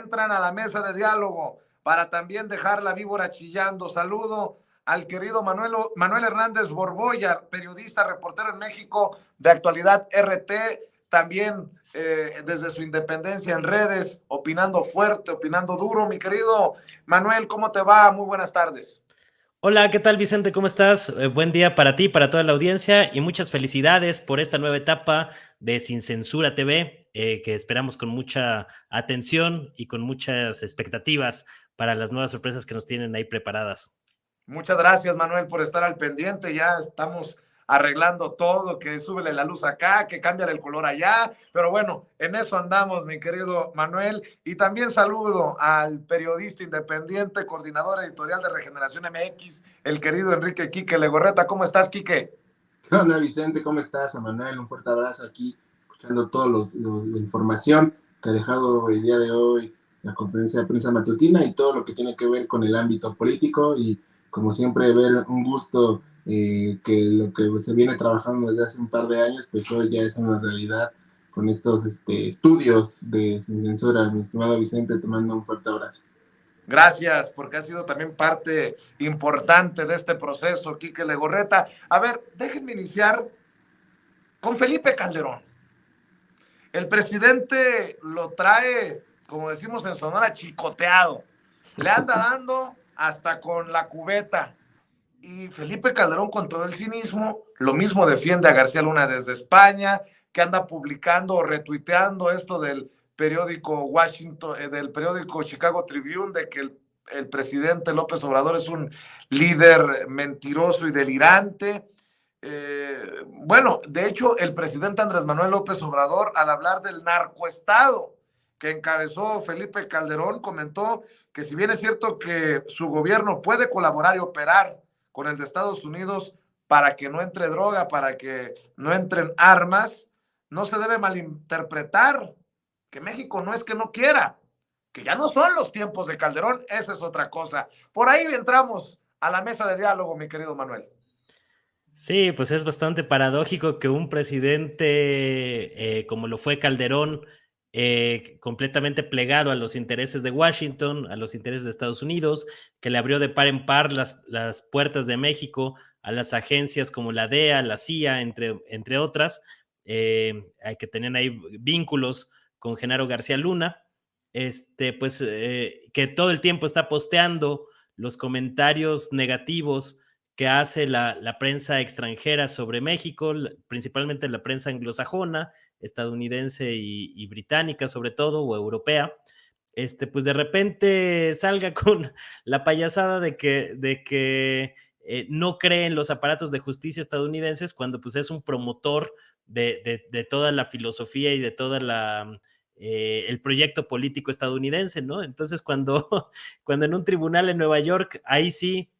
entran a la mesa de diálogo para también dejar la víbora chillando. Saludo al querido Manuel Hernández Borboya, periodista, reportero en México de Actualidad RT, también desde su independencia en redes, opinando fuerte, opinando duro. Mi querido Manuel, ¿cómo te va? Muy buenas tardes. Hola, ¿qué tal, Vicente? ¿Cómo estás? Buen día para ti, para toda la audiencia y muchas felicidades por esta nueva etapa de Sin Censura TV, que esperamos con mucha atención y con muchas expectativas para las nuevas sorpresas que nos tienen ahí preparadas. Muchas gracias, Manuel, por estar al pendiente. Ya estamos arreglando todo, que súbele la luz acá, que cámbiale el color allá. Pero bueno, en eso andamos, mi querido Manuel. Y también saludo al periodista independiente, coordinador editorial de Regeneración MX, el querido Enrique Quique Legorreta. ¿Cómo estás, Quique? Hola Vicente, ¿cómo estás? Manuel, un fuerte abrazo aquí, escuchando todos la información que ha dejado el día de hoy la conferencia de prensa matutina y todo lo que tiene que ver con el ámbito político y como siempre ver un gusto que lo que se viene trabajando desde hace un par de años pues hoy ya es una realidad con estos estudios de Sin Censura. Mi estimado Vicente, te mando un fuerte abrazo. Gracias, porque ha sido también parte importante de este proceso, Quique Legorreta. A ver, déjenme iniciar con Felipe Calderón. El presidente lo trae, como decimos en Sonora, chicoteado. Le anda dando hasta con la cubeta. Y Felipe Calderón, con todo el cinismo, lo mismo defiende a García Luna desde España, que anda publicando o retuiteando esto del periódico Washington, del periódico Chicago Tribune, de que el presidente López Obrador es un líder mentiroso y delirante. Bueno, de hecho, el presidente Andrés Manuel López Obrador, al hablar del narcoestado que encabezó Felipe Calderón, comentó que si bien es cierto que su gobierno puede colaborar y operar con el de Estados Unidos para que no entre droga, para que no entren armas, no se debe malinterpretar que México no es que no quiera, que ya no son los tiempos de Calderón, esa es otra cosa. Por ahí entramos a la mesa de diálogo, mi querido Manuel. Sí, pues es bastante paradójico que un presidente como lo fue Calderón, completamente plegado a los intereses de Washington, a los intereses de Estados Unidos, que le abrió de par en par las puertas de México a las agencias como la DEA, la CIA, entre otras, que tenían ahí vínculos con Genaro García Luna, pues que todo el tiempo está posteando los comentarios negativos que hace la prensa extranjera sobre México, principalmente la prensa anglosajona, estadounidense y británica sobre todo, o europea, pues de repente salga con la payasada de que no cree en los aparatos de justicia estadounidenses cuando pues es un promotor de toda la filosofía y de toda el proyecto político estadounidense, ¿no? Entonces cuando en un tribunal en Nueva York, ahí sí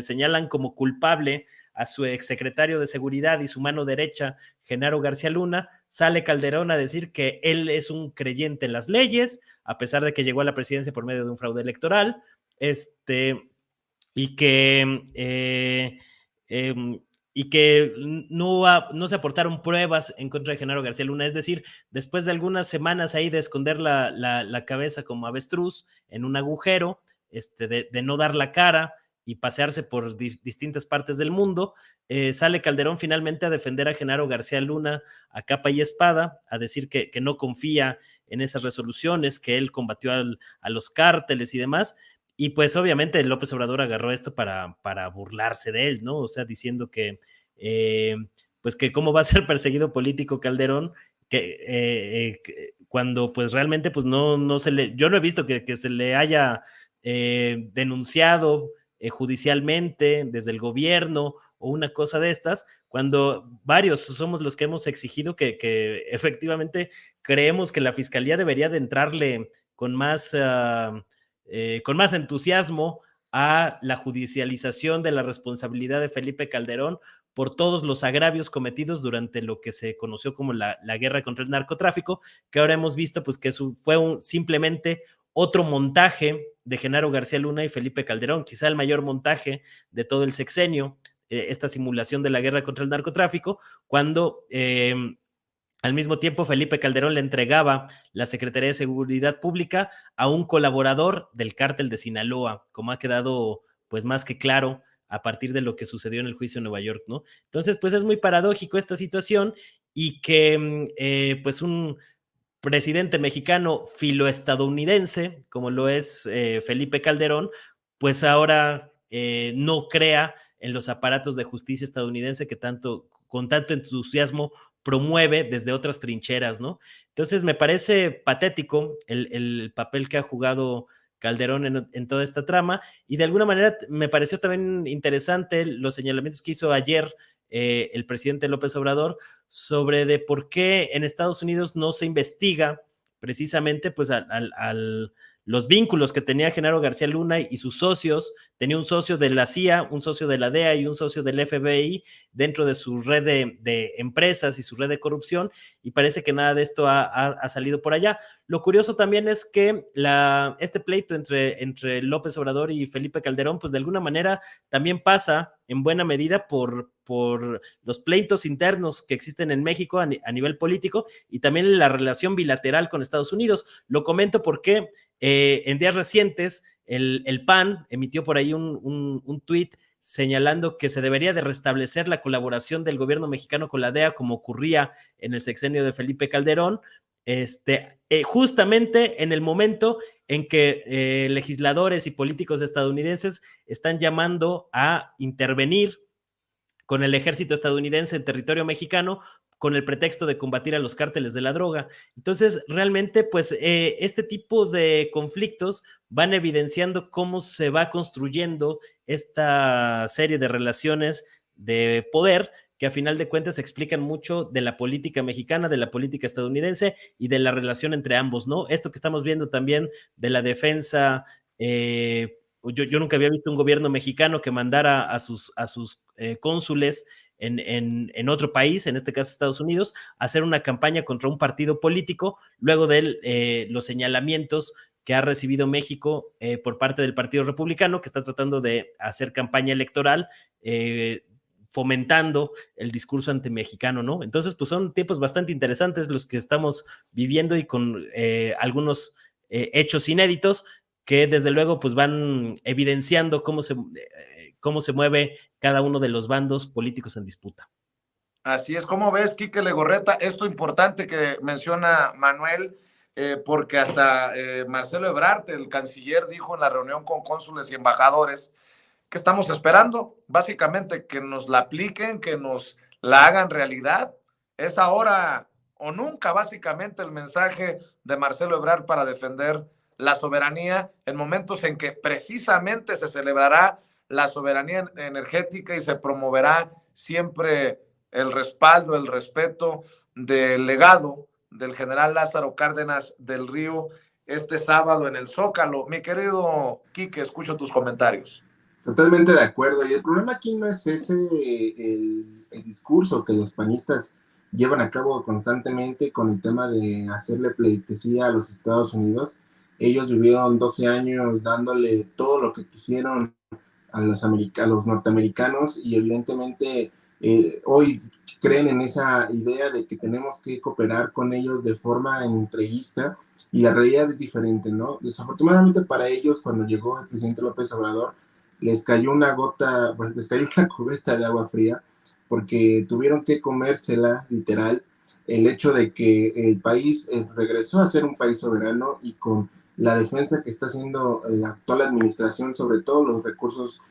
señalan como culpable a su exsecretario de Seguridad y su mano derecha, Genaro García Luna, sale Calderón a decir que él es un creyente en las leyes, a pesar de que llegó a la presidencia por medio de un fraude electoral, y que, y que no se aportaron pruebas en contra de Genaro García Luna. Es decir, después de algunas semanas ahí de esconder la cabeza como avestruz en un agujero, de no dar la cara y pasearse por distintas partes del mundo, sale Calderón finalmente a defender a Genaro García Luna a capa y espada, a decir que no confía en esas resoluciones, que él combatió a los cárteles y demás. Y pues obviamente López Obrador agarró esto para burlarse de él, ¿no? O sea, diciendo pues que cómo va a ser perseguido político Calderón, que cuando pues realmente pues no se le, yo no he visto que se le haya denunciado judicialmente desde el gobierno o una cosa de estas, cuando varios somos los que hemos exigido que efectivamente creemos que la fiscalía debería de entrarle con más entusiasmo a la judicialización de la responsabilidad de Felipe Calderón por todos los agravios cometidos durante lo que se conoció como la guerra contra el narcotráfico, que ahora hemos visto pues que fue simplemente otro montaje de Genaro García Luna y Felipe Calderón, quizá el mayor montaje de todo el sexenio, esta simulación de la guerra contra el narcotráfico, cuando Al mismo tiempo, Felipe Calderón le entregaba la Secretaría de Seguridad Pública a un colaborador del cártel de Sinaloa, como ha quedado pues más que claro a partir de lo que sucedió en el juicio en Nueva York, ¿no? Entonces, pues es muy paradójico esta situación y que pues un presidente mexicano filoestadounidense, como lo es Felipe Calderón, pues ahora no crea en los aparatos de justicia estadounidense que con tanto entusiasmo promueve desde otras trincheras, ¿no? Entonces me parece patético el papel que ha jugado Calderón en toda esta trama y de alguna manera me pareció también interesante los señalamientos que hizo ayer el presidente López Obrador sobre de por qué en Estados Unidos no se investiga precisamente pues los vínculos que tenía Genaro García Luna y sus socios. Tenía un socio de la CIA, un socio de la DEA y un socio del FBI dentro de su red de empresas y su red de corrupción, y parece que nada de esto ha salido por allá. Lo curioso también es que este pleito entre López Obrador y Felipe Calderón, pues de alguna manera también pasa en buena medida por los pleitos internos que existen en México a nivel político y también la relación bilateral con Estados Unidos. Lo comento porque en días recientes el PAN emitió por ahí un tuit señalando que se debería de restablecer la colaboración del gobierno mexicano con la DEA como ocurría en el sexenio de Felipe Calderón, justamente en el momento en que legisladores y políticos estadounidenses están llamando a intervenir con el ejército estadounidense en territorio mexicano con el pretexto de combatir a los cárteles de la droga. Entonces, realmente, pues, este tipo de conflictos van evidenciando cómo se va construyendo esta serie de relaciones de poder que a final de cuentas explican mucho de la política mexicana, de la política estadounidense y de la relación entre ambos, ¿no? Esto que estamos viendo también de la defensa yo nunca había visto un gobierno mexicano que mandara a sus cónsules en otro país, en este caso Estados Unidos, a hacer una campaña contra un partido político, luego de los señalamientos que ha recibido México por parte del Partido Republicano, que está tratando de hacer campaña electoral, fomentando el discurso antimexicano, ¿no? Entonces, pues son tiempos bastante interesantes los que estamos viviendo y con algunos hechos inéditos que desde luego pues van evidenciando cómo se mueve cada uno de los bandos políticos en disputa. Así es, ¿cómo ves, Quique Legorreta? Esto importante que menciona Manuel, porque hasta Marcelo Ebrard, el canciller, dijo en la reunión con cónsules y embajadores que estamos esperando, básicamente que nos la apliquen, que nos la hagan realidad. Es ahora o nunca, básicamente, el mensaje de Marcelo Ebrard para defender la soberanía en momentos en que precisamente se celebrará la soberanía energética y se promoverá siempre el respaldo, el respeto del legado del general Lázaro Cárdenas del Río este sábado en el Zócalo. Mi querido Quique, escucho tus comentarios. Totalmente de acuerdo. Y el problema aquí no es ese, el discurso que los panistas llevan a cabo constantemente con el tema de hacerle pleitesía a los Estados Unidos. Ellos vivieron 12 años dándole todo lo que quisieron a los norteamericanos y evidentemente hoy creen en esa idea de que tenemos que cooperar con ellos de forma entreguista y la realidad es diferente, ¿no? Desafortunadamente para ellos, cuando llegó el presidente López Obrador, les cayó una cubeta de agua fría porque tuvieron que comérsela literal el hecho de que el país regresó a ser un país soberano y con la defensa que está haciendo la actual administración sobre todos los recursos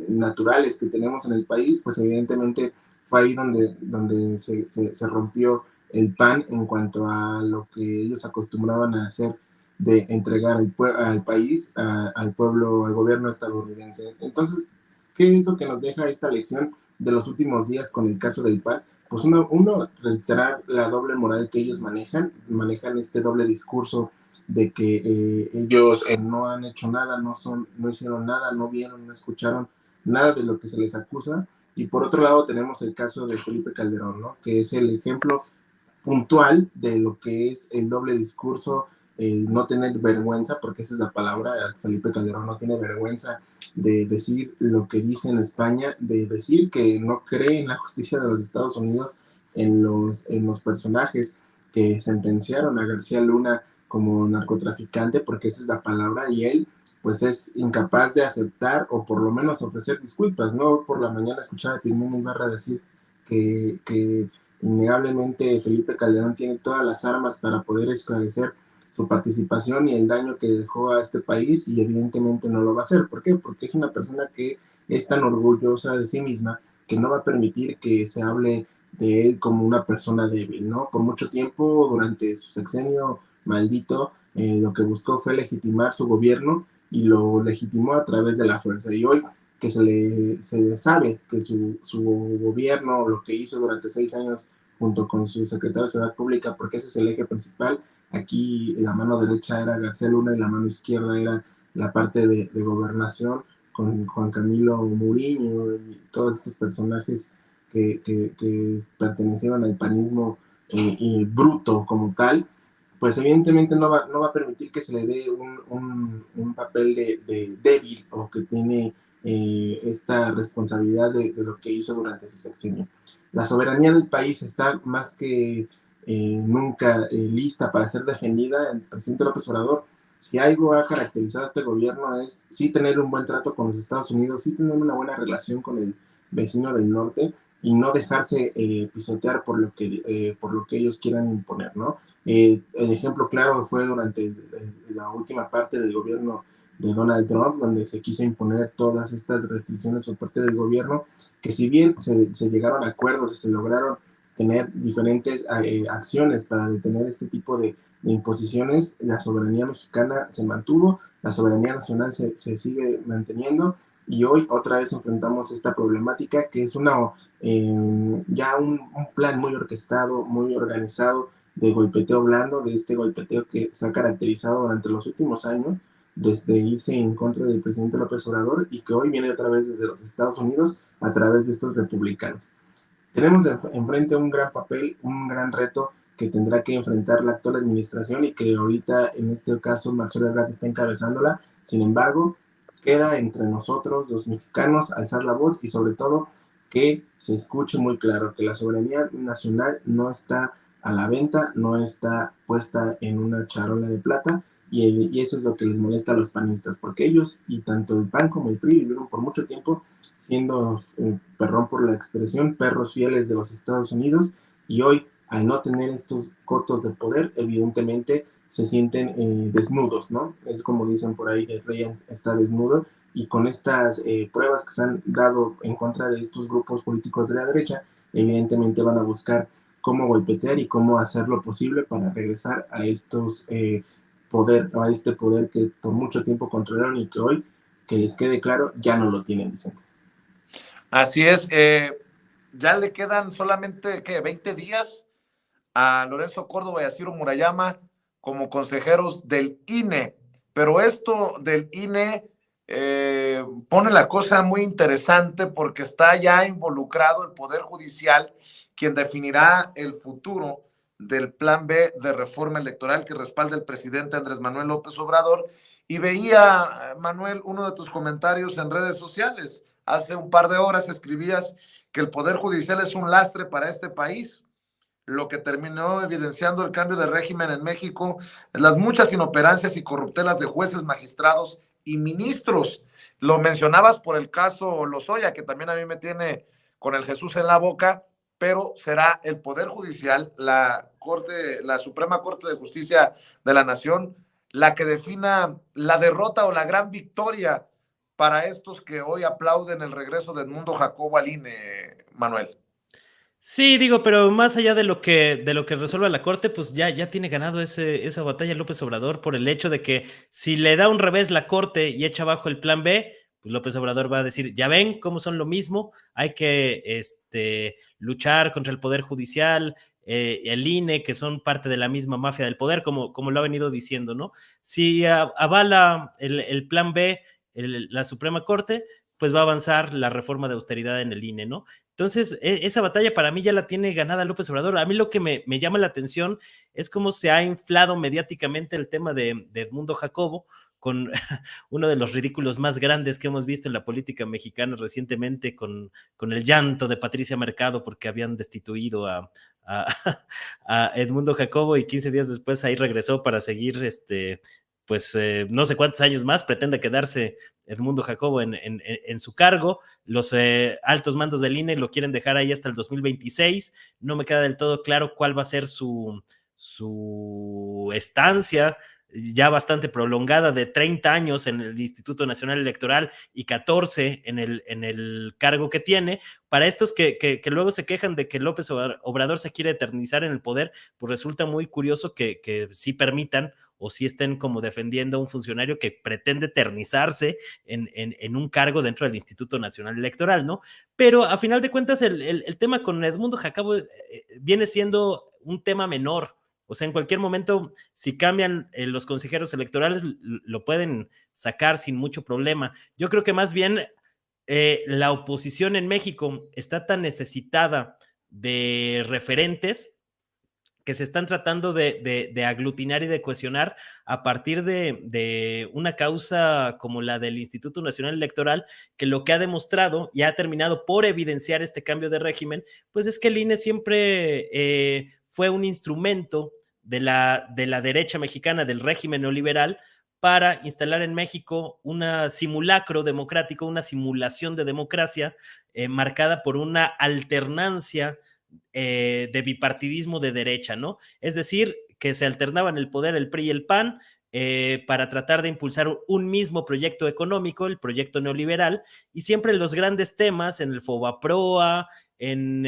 naturales que tenemos en el país, pues evidentemente fue ahí donde se rompió el pan en cuanto a lo que ellos acostumbraban a hacer de entregar al país, al pueblo, al gobierno estadounidense. Entonces, ¿qué es lo que nos deja esta lección de los últimos días con el caso del PAN? Pues uno reiterar la doble moral que ellos manejan este doble discurso de que ellos no han hecho nada, no hicieron nada, no vieron, no escucharon nada de lo que se les acusa. Y por otro lado tenemos el caso de Felipe Calderón, ¿no? Que es el ejemplo puntual de lo que es el doble discurso, no tener vergüenza, porque esa es la palabra. Felipe Calderón no tiene vergüenza de decir lo que dice en España, de decir que no cree en la justicia de los Estados Unidos, en los personajes que sentenciaron a García Luna como narcotraficante, porque esa es la palabra, y él pues es incapaz de aceptar o por lo menos ofrecer disculpas, ¿no? Por la mañana escuchaba a Pimón Ibarra decir que innegablemente Felipe Calderón tiene todas las armas para poder esclarecer su participación y el daño que dejó a este país, y evidentemente no lo va a hacer. ¿Por qué? Porque es una persona que es tan orgullosa de sí misma que no va a permitir que se hable de él como una persona débil, ¿no? Por mucho tiempo, durante su sexenio maldito, lo que buscó fue legitimar su gobierno y lo legitimó a través de la fuerza. Y hoy que se sabe que su gobierno, lo que hizo durante 6 años junto con su secretario de Seguridad Pública, porque ese es el eje principal, aquí la mano derecha era García Luna y la mano izquierda era la parte de gobernación, con Juan Camilo Muriño y todos estos personajes que pertenecieron al panismo y bruto como tal, pues evidentemente no va a permitir que se le dé un papel de débil o que tiene esta responsabilidad de lo que hizo durante su sexenio. La soberanía del país está más que nunca lista para ser defendida. El presidente López Obrador, si algo ha caracterizado a este gobierno, es sí tener un buen trato con los Estados Unidos, sí tener una buena relación con el vecino del norte y no dejarse pisotear por lo que ellos quieran imponer, ¿no? El ejemplo claro fue durante la última parte del gobierno de Donald Trump, donde se quiso imponer todas estas restricciones por parte del gobierno, que si bien se llegaron a acuerdos y se lograron tener diferentes acciones para detener este tipo de imposiciones, la soberanía mexicana se mantuvo, la soberanía nacional se sigue manteniendo, y hoy otra vez enfrentamos esta problemática que es ya un plan muy orquestado, muy organizado de golpeteo blando, de este golpeteo que se ha caracterizado durante los últimos años, desde irse en contra del presidente López Obrador, y que hoy viene otra vez desde los Estados Unidos a través de estos republicanos. Tenemos enfrente un gran papel, un gran reto que tendrá que enfrentar la actual administración y que ahorita, en este caso, Marcelo Ebrard está encabezándola. Sin embargo, queda entre nosotros, los mexicanos, alzar la voz y sobre todo que se escuche muy claro que la soberanía nacional no está a la venta, no está puesta en una charola de plata, y eso es lo que les molesta a los panistas, porque ellos, y tanto el PAN como el PRI, vivieron por mucho tiempo siendo, perdón por la expresión, perros fieles de los Estados Unidos, y hoy, al no tener estos cotos de poder, evidentemente se sienten desnudos, ¿no? Es como dicen por ahí, el rey está desnudo, y con estas pruebas que se han dado en contra de estos grupos políticos de la derecha, evidentemente van a buscar cómo golpetear y cómo hacer lo posible para regresar a a este poder que por mucho tiempo controlaron y que hoy, que les quede claro, ya no lo tienen, Vicente. Así es. Ya le quedan solamente, ¿qué? 20 días a Lorenzo Córdoba y a Ciro Murayama como consejeros del INE. Pero esto del INE pone la cosa muy interesante porque está ya involucrado el Poder Judicial, quien definirá el futuro del plan B de reforma electoral que respalda el presidente Andrés Manuel López Obrador. Y veía, Manuel, uno de tus comentarios en redes sociales. Hace un par de horas escribías que el Poder Judicial es un lastre para este país, lo que terminó evidenciando el cambio de régimen en México, las muchas inoperancias y corruptelas de jueces, magistrados y ministros. Lo mencionabas por el caso Lozoya, que también a mí me tiene con el Jesús en la boca, pero será el Poder Judicial, la Suprema Corte de Justicia de la Nación, la que defina la derrota o la gran victoria para estos que hoy aplauden el regreso de Edmundo Jacobo al INE, Manuel. Sí, digo, pero más allá de lo que resuelva la Corte, pues ya tiene ganado esa batalla López Obrador, por el hecho de que si le da un revés la Corte y echa abajo el plan B, pues López Obrador va a decir, ya ven cómo son lo mismo, hay que luchar contra el Poder Judicial, el INE, que son parte de la misma mafia del poder, como lo ha venido diciendo, ¿no? Si avala el plan B, la Suprema Corte, pues va a avanzar la reforma de austeridad en el INE, ¿no? Entonces, esa batalla para mí ya la tiene ganada López Obrador. A mí lo que me llama la atención es cómo se ha inflado mediáticamente el tema de Edmundo Jacobo, con uno de los ridículos más grandes que hemos visto en la política mexicana recientemente, con el llanto de Patricia Mercado porque habían destituido a, a Edmundo Jacobo, y 15 días después ahí regresó para seguir, pues no sé cuántos años más pretende quedarse Edmundo Jacobo en su cargo. Los altos mandos del INE lo quieren dejar ahí hasta el 2026. No me queda del todo claro cuál va a ser su estancia ya bastante prolongada de 30 años en el Instituto Nacional Electoral y 14 en el cargo que tiene. Para estos que luego se quejan de que López Obrador se quiere eternizar en el poder, pues resulta muy curioso que sí permitan o sí estén como defendiendo a un funcionario que pretende eternizarse en un cargo dentro del Instituto Nacional Electoral, ¿no? Pero a final de cuentas el tema con Edmundo Jacobo viene siendo un tema menor. O sea, en cualquier momento, si cambian los consejeros electorales, lo pueden sacar sin mucho problema. Yo creo que más bien la oposición en México está tan necesitada de referentes que se están tratando de aglutinar y de cohesionar a partir de una causa como la del Instituto Nacional Electoral, que lo que ha demostrado y ha terminado por evidenciar este cambio de régimen, pues es que el INE siempre fue un instrumento de la derecha mexicana, del régimen neoliberal, para instalar en México un simulacro democrático, una simulación de democracia marcada por una alternancia de bipartidismo de derecha, ¿no? Es decir, que se alternaban el poder el PRI y el PAN para tratar de impulsar un mismo proyecto económico, el proyecto neoliberal, y siempre los grandes temas en el FOBAPROA, en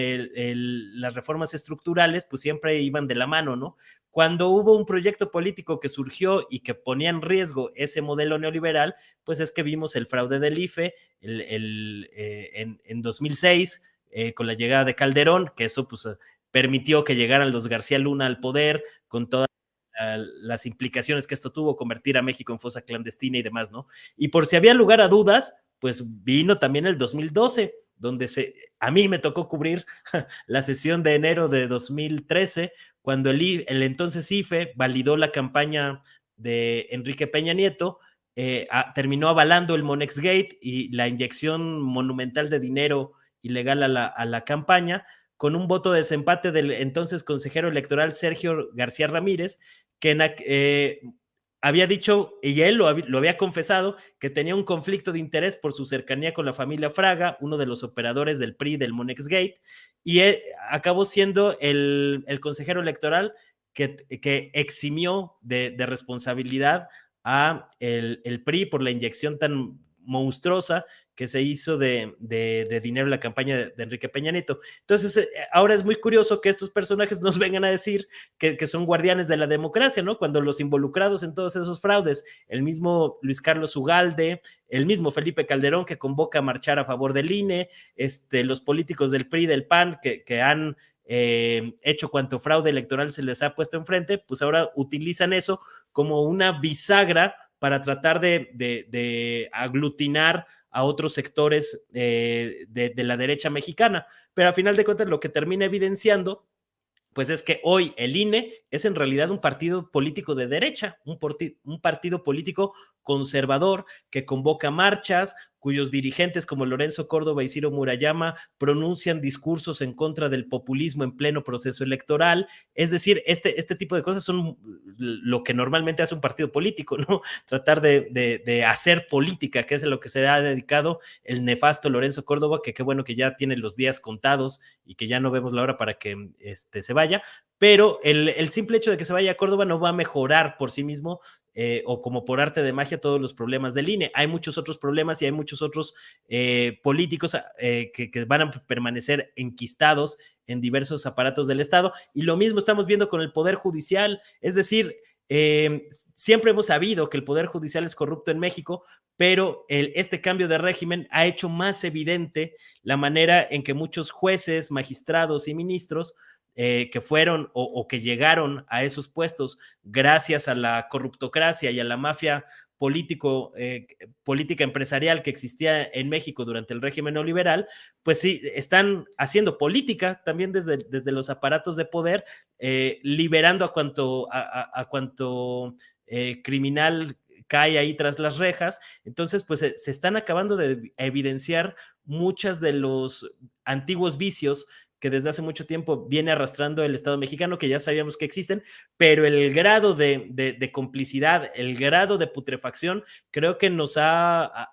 las reformas estructurales, pues siempre iban de la mano, ¿no? Cuando hubo un proyecto político que surgió y que ponía en riesgo ese modelo neoliberal, pues es que vimos el fraude del IFE en 2006, con la llegada de Calderón, que eso pues permitió que llegaran los García Luna al poder, con todas las implicaciones que esto tuvo, convertir a México en fosa clandestina y demás, ¿no? Y por si había lugar a dudas, pues vino también el 2012, donde a mí me tocó cubrir la sesión de enero de 2013, cuando el entonces IFE validó la campaña de Enrique Peña Nieto, terminó avalando el Monex Gate y la inyección monumental de dinero ilegal a la campaña, con un voto de desempate del entonces consejero electoral Sergio García Ramírez, que había dicho, y él lo había confesado, que tenía un conflicto de interés por su cercanía con la familia Fraga, uno de los operadores del PRI del Monex Gate, y acabó siendo el consejero electoral que eximió de responsabilidad a el PRI por la inyección tan monstruosa que se hizo de dinero en la campaña de Enrique Peña Nieto. Entonces, ahora es muy curioso que estos personajes nos vengan a decir que son guardianes de la democracia, ¿no? Cuando los involucrados en todos esos fraudes, el mismo Luis Carlos Ugalde, el mismo Felipe Calderón, que convoca a marchar a favor del INE, los políticos del PRI, del PAN, que han hecho cuanto fraude electoral se les ha puesto enfrente, pues ahora utilizan eso como una bisagra para tratar de aglutinar a otros sectores de la derecha mexicana. Pero a final de cuentas lo que termina evidenciando pues es que hoy el INE es en realidad un partido político de derecha, un partido político conservador que convoca marchas, cuyos dirigentes como Lorenzo Córdoba y Ciro Murayama pronuncian discursos en contra del populismo en pleno proceso electoral. Es decir, este tipo de cosas son lo que normalmente hace un partido político, ¿no? Tratar de hacer política, que es a lo que se ha dedicado el nefasto Lorenzo Córdoba, que qué bueno que ya tiene los días contados y que ya no vemos la hora para que se vaya, pero el simple hecho de que se vaya a Córdoba no va a mejorar por sí mismo o como por arte de magia todos los problemas del INE. Hay muchos otros problemas y hay muchos otros políticos que van a permanecer enquistados en diversos aparatos del Estado, y lo mismo estamos viendo con el Poder Judicial. Es decir, siempre hemos sabido que el Poder Judicial es corrupto en México, pero este cambio de régimen ha hecho más evidente la manera en que muchos jueces, magistrados y ministros que fueron o que llegaron a esos puestos gracias a la corruptocracia y a la mafia política empresarial que existía en México durante el régimen neoliberal, pues sí, están haciendo política también desde los aparatos de poder, liberando a cuanto criminal cae ahí tras las rejas. Entonces, pues se están acabando de evidenciar muchas de los antiguos vicios que desde hace mucho tiempo viene arrastrando el Estado mexicano, que ya sabíamos que existen, pero el grado de complicidad, el grado de putrefacción, creo que nos ha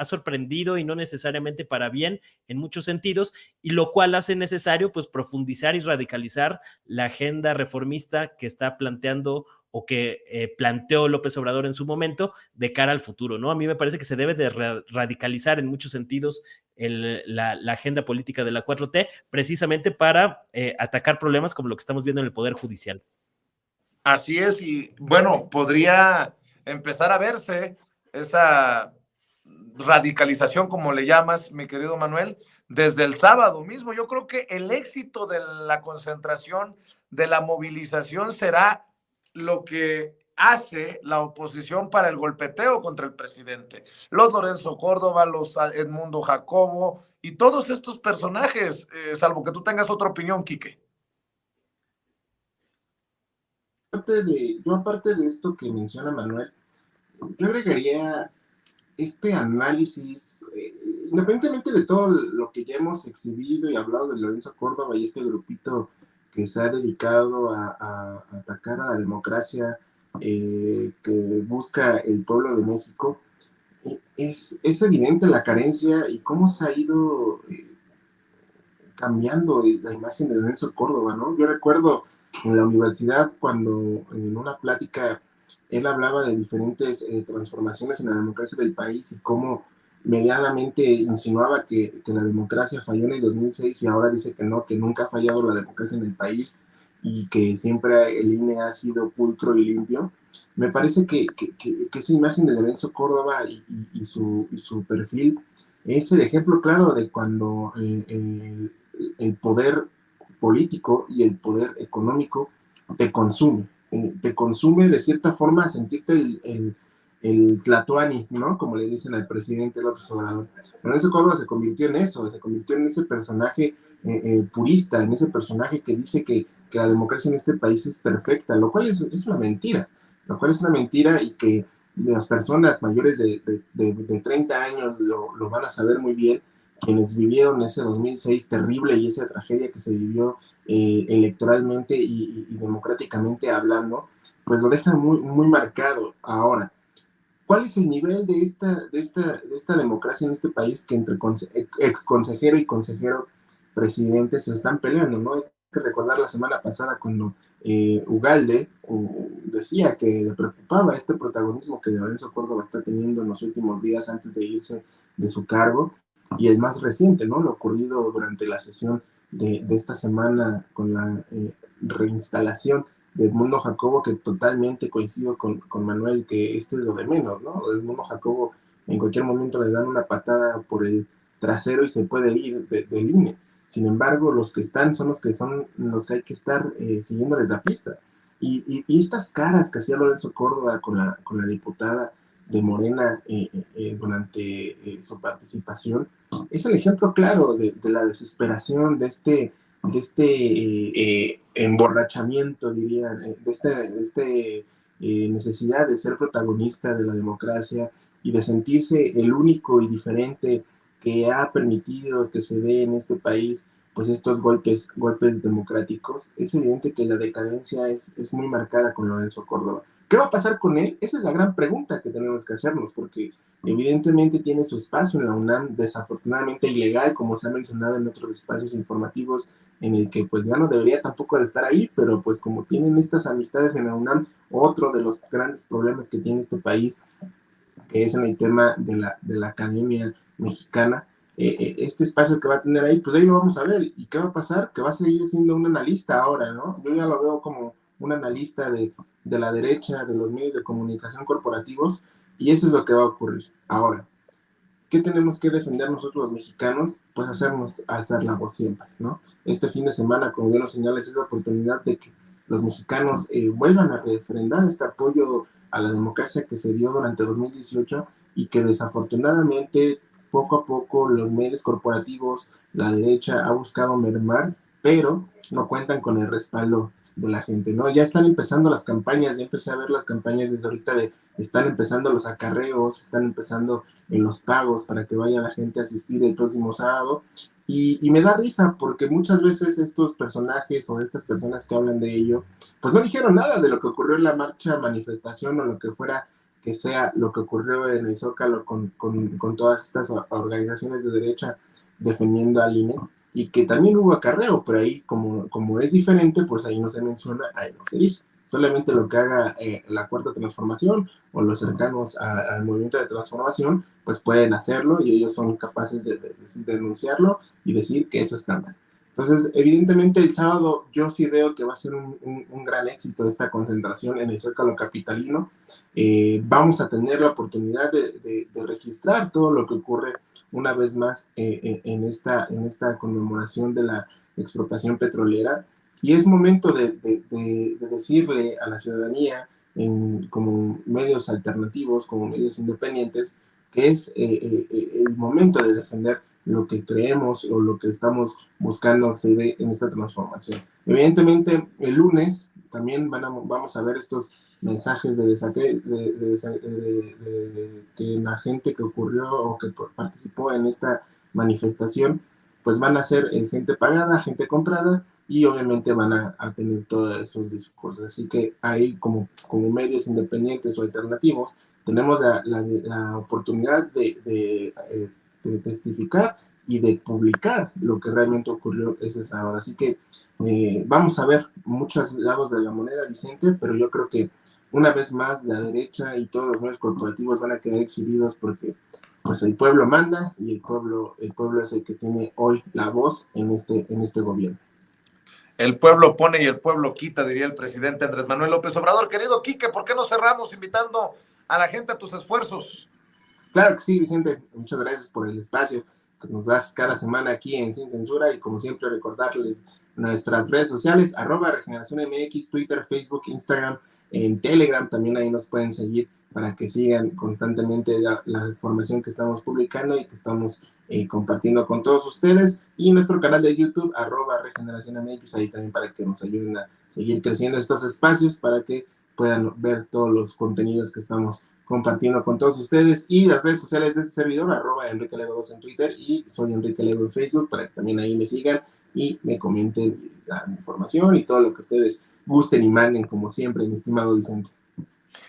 sorprendido, y no necesariamente para bien en muchos sentidos, y lo cual hace necesario pues profundizar y radicalizar la agenda reformista que está planteando o que planteó López Obrador en su momento de cara al futuro, ¿no? A mí me parece que se debe de radicalizar en muchos sentidos la agenda política de la 4T, precisamente para atacar problemas como lo que estamos viendo en el Poder Judicial. Así es, y bueno, podría empezar a verse esa radicalización, como le llamas, mi querido Manuel, desde el sábado mismo. Yo creo que el éxito de la concentración, de la movilización, será lo que hace la oposición para el golpeteo contra el presidente. Los Lorenzo Córdoba, los Edmundo Jacobo y todos estos personajes, salvo que tú tengas otra opinión, Quique. Yo aparte de esto que menciona Manuel, yo agregaría este análisis, independientemente de todo lo que ya hemos exhibido y hablado de Lorenzo Córdoba y este grupito que se ha dedicado a atacar a la democracia que busca el pueblo de México, es evidente la carencia y cómo se ha ido cambiando la imagen de Lorenzo Córdoba, ¿no? Yo recuerdo en la universidad cuando en una plática él hablaba de diferentes transformaciones en la democracia del país y cómo medianamente insinuaba que la democracia falló en el 2006 y ahora dice que no, que nunca ha fallado la democracia en el país y que siempre el INE ha sido pulcro y limpio. Me parece que esa imagen de Lorenzo Córdoba y su perfil es el ejemplo claro de cuando el poder político y el poder económico te consume de cierta forma a sentirte el tlatoani, ¿no? Como le dicen al presidente López Obrador. Lorenzo Córdoba se convirtió en eso, se convirtió en ese personaje purista, en ese personaje que dice que la democracia en este país es perfecta, lo cual es una mentira, y que las personas mayores de 30 años lo van a saber muy bien, quienes vivieron ese 2006 terrible y esa tragedia que se vivió electoralmente y democráticamente hablando, pues lo deja muy, muy marcado. Ahora, ¿cuál es el nivel de esta democracia en este país que entre ex consejero y consejero presidente se están peleando, ¿no? Hay que recordar la semana pasada cuando Ugalde decía que le preocupaba este protagonismo que Lorenzo Córdoba está teniendo en los últimos días antes de irse de su cargo, y el más reciente, ¿no? Lo ocurrido durante la sesión de esta semana con la reinstalación de Edmundo Jacobo, que totalmente coincido con Manuel, que esto es lo de menos, ¿no? Edmundo Jacobo en cualquier momento le dan una patada por el trasero y se puede ir del INE. Sin embargo, los que están son los que hay que estar siguiéndoles la pista. Y estas caras que hacía Lorenzo Córdoba con la diputada de Morena durante su participación, es el ejemplo claro de la desesperación, de este emborrachamiento, diría, de este necesidad de ser protagonista de la democracia y de sentirse el único y diferente que ha permitido que se dé en este país pues estos golpes democráticos. Es evidente que la decadencia es muy marcada con Lorenzo Córdoba. ¿Qué va a pasar con él? Esa es la gran pregunta que tenemos que hacernos, porque evidentemente tiene su espacio en la UNAM, desafortunadamente ilegal, como se ha mencionado en otros espacios informativos, en el que pues ya no debería tampoco de estar ahí, pero pues como tienen estas amistades en la UNAM, otro de los grandes problemas que tiene este país, que es en el tema de la academia mexicana, este espacio que va a tener ahí, pues ahí lo vamos a ver. ¿Y qué va a pasar? Que va a seguir siendo un analista ahora, ¿no? Yo ya lo veo como un analista de la derecha, de los medios de comunicación corporativos, y eso es lo que va a ocurrir. Ahora, ¿qué tenemos que defender nosotros los mexicanos? Pues hacer la voz siempre, ¿no? Este fin de semana, como bien lo señalas, es la oportunidad de que los mexicanos vuelvan a refrendar este apoyo a la democracia que se dio durante 2018 y que desafortunadamente poco a poco los medios corporativos, la derecha ha buscado mermar, pero no cuentan con el respaldo la gente, ¿no? Ya están empezando las campañas, ya empecé a ver las campañas desde ahorita están empezando los acarreos, están empezando en los pagos para que vaya la gente a asistir el próximo sábado. Y me da risa porque muchas veces estos personajes o estas personas que hablan de ello, pues no dijeron nada de lo que ocurrió en la marcha, manifestación o lo que fuera que sea lo que ocurrió en el Zócalo con todas estas organizaciones de derecha defendiendo al INE, y que también hubo acarreo, pero ahí como es diferente, pues ahí no se menciona, ahí no se dice. Solamente lo que haga la Cuarta Transformación o los cercanos al movimiento de transformación, pues pueden hacerlo y ellos son capaces de denunciarlo y decir que eso está mal. Entonces, evidentemente el sábado yo sí veo que va a ser un gran éxito esta concentración en el Zócalo capitalino. Vamos a tener la oportunidad de registrar todo lo que ocurre una vez más en esta conmemoración de la expropiación petrolera, y es momento de decirle a la ciudadanía como medios alternativos, como medios independientes, que es el momento de defender lo que creemos o lo que estamos buscando se dé en esta transformación. Evidentemente, el lunes también vamos a ver estos mensajes que la gente que ocurrió o que participó en esta manifestación, pues van a ser gente pagada, gente comprada, y obviamente van a tener todos esos discursos. Así que ahí como medios independientes o alternativos tenemos la oportunidad de testificar y de publicar lo que realmente ocurrió ese sábado. Así que vamos a ver muchos lados de la moneda, Vicente, pero yo creo que una vez más la derecha y todos los medios corporativos van a quedar exhibidos porque pues el pueblo manda y el pueblo es el que tiene hoy la voz en este gobierno. El pueblo pone y el pueblo quita, diría el presidente Andrés Manuel López Obrador. Querido Quique, ¿por qué no cerramos invitando a la gente a tus esfuerzos? Claro que sí, Vicente, muchas gracias por el espacio que nos das cada semana aquí en Sin Censura, y como siempre recordarles nuestras redes sociales, @Regeneración MX, Twitter, Facebook, Instagram, en Telegram, también ahí nos pueden seguir para que sigan constantemente la información que estamos publicando y que estamos compartiendo con todos ustedes, y nuestro canal de YouTube, @Regeneración MX, ahí también para que nos ayuden a seguir creciendo estos espacios, para que puedan ver todos los contenidos que estamos compartiendo con todos ustedes, y las redes sociales de este servidor, @EnriqueLego2 en Twitter y soy Enrique Lego en Facebook, para que también ahí me sigan y me comenten la información y todo lo que ustedes gusten y manden, como siempre, mi estimado Vicente.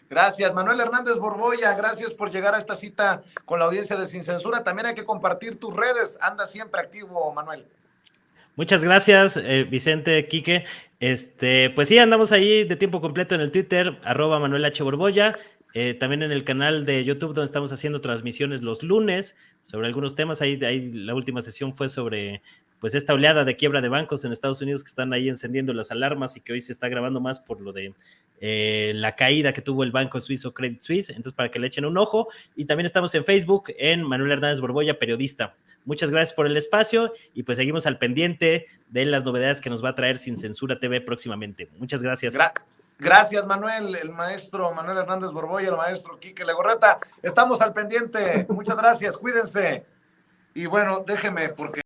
Gracias, Manuel Hernández Borboya, gracias por llegar a esta cita con la audiencia de Sin Censura. También hay que compartir tus redes, anda siempre activo, Manuel. Muchas gracias, Vicente, Quique. Pues sí, andamos ahí de tiempo completo en el Twitter, @Manuel H. Borboya. También en el canal de YouTube, donde estamos haciendo transmisiones los lunes sobre algunos temas. Ahí la última sesión fue sobre pues esta oleada de quiebra de bancos en Estados Unidos, que están ahí encendiendo las alarmas y que hoy se está grabando más por lo de la caída que tuvo el banco suizo Credit Suisse. Entonces, para que le echen un ojo. Y también estamos en Facebook en Manuel Hernández Borboya, periodista. Muchas gracias por el espacio y pues seguimos al pendiente de las novedades que nos va a traer Sin Censura TV próximamente. Muchas gracias. Gracias, Manuel, el maestro Manuel Hernández Borboya, el maestro Quique Legorreta. Estamos al pendiente. Muchas gracias, cuídense. Y bueno, déjeme, porque